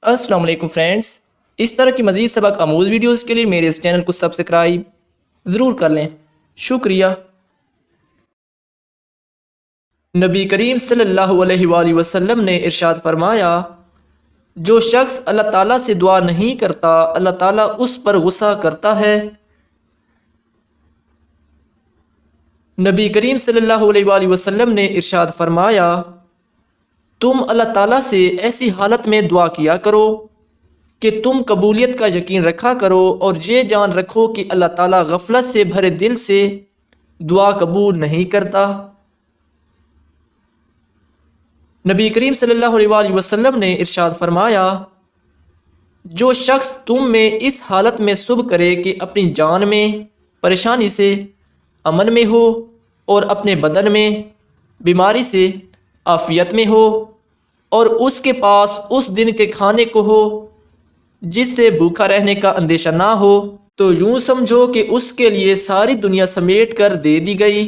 السلام علیکم فرینڈس، اس طرح کی مزید سبق آموز ویڈیوز کے لیے میرے اس چینل کو سبسکرائب ضرور کر لیں۔ شکریہ۔ نبی کریم صلی اللہ علیہ وآلہ وسلم نے ارشاد فرمایا، جو شخص اللہ تعالیٰ سے دعا نہیں کرتا اللہ تعالیٰ اس پر غصہ کرتا ہے۔ نبی کریم صلی اللہ علیہ وآلہ وسلم نے ارشاد فرمایا، تم اللہ تعالیٰ سے ایسی حالت میں دعا کیا کرو کہ تم قبولیت کا یقین رکھا کرو اور یہ جان رکھو کہ اللہ تعالیٰ غفلت سے بھرے دل سے دعا قبول نہیں کرتا۔ نبی کریم صلی اللہ علیہ وآلہ وسلم نے ارشاد فرمایا، جو شخص تم میں اس حالت میں صبح کرے کہ اپنی جان میں پریشانی سے امن میں ہو اور اپنے بدن میں بیماری سے عافیت میں ہو اور اس کے پاس اس دن کے کھانے کو ہو جس سے بھوکا رہنے کا اندیشہ نہ ہو، تو یوں سمجھو کہ اس کے لیے ساری دنیا سمیٹ کر دے دی گئی۔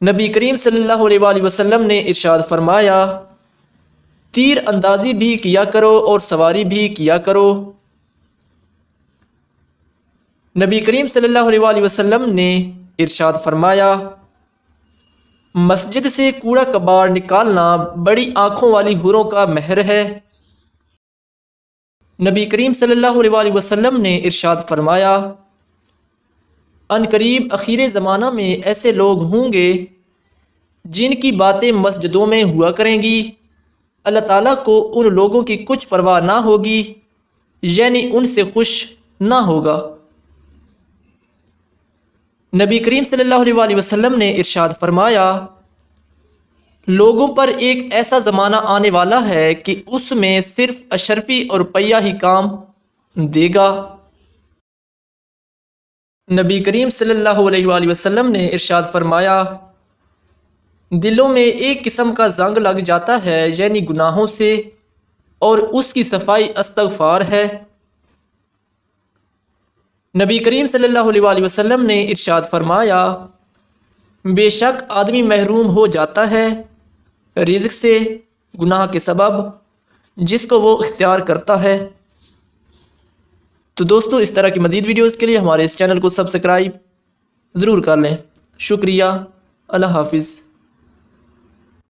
نبی کریم صلی اللہ علیہ وآلہ وسلم نے ارشاد فرمایا، تیر اندازی بھی کیا کرو اور سواری بھی کیا کرو۔ نبی کریم صلی اللہ علیہ وآلہ وسلم نے ارشاد فرمایا، مسجد سے کوڑا کباڑ نکالنا بڑی آنکھوں والی حوروں کا مہر ہے۔ نبی کریم صلی اللہ علیہ وآلہ وسلم نے ارشاد فرمایا، ان قریب اخیر زمانہ میں ایسے لوگ ہوں گے جن کی باتیں مسجدوں میں ہوا کریں گی، اللہ تعالیٰ کو ان لوگوں کی کچھ پرواہ نہ ہوگی، یعنی ان سے خوش نہ ہوگا۔ نبی کریم صلی اللہ علیہ وآلہ وسلم نے ارشاد فرمایا، لوگوں پر ایک ایسا زمانہ آنے والا ہے کہ اس میں صرف اشرفی اور روپیہ ہی کام دے گا۔ نبی کریم صلی اللہ علیہ وآلہ وسلم نے ارشاد فرمایا، دلوں میں ایک قسم کا زنگ لگ جاتا ہے، یعنی گناہوں سے، اور اس کی صفائی استغفار ہے۔ نبی کریم صلی اللہ علیہ وآلہ وسلم نے ارشاد فرمایا، بے شک آدمی محروم ہو جاتا ہے رزق سے گناہ کے سبب جس کو وہ اختیار کرتا ہے۔ تو دوستو، اس طرح کی مزید ویڈیوز کے لیے ہمارے اس چینل کو سبسکرائب ضرور کر لیں۔ شکریہ۔ اللہ حافظ۔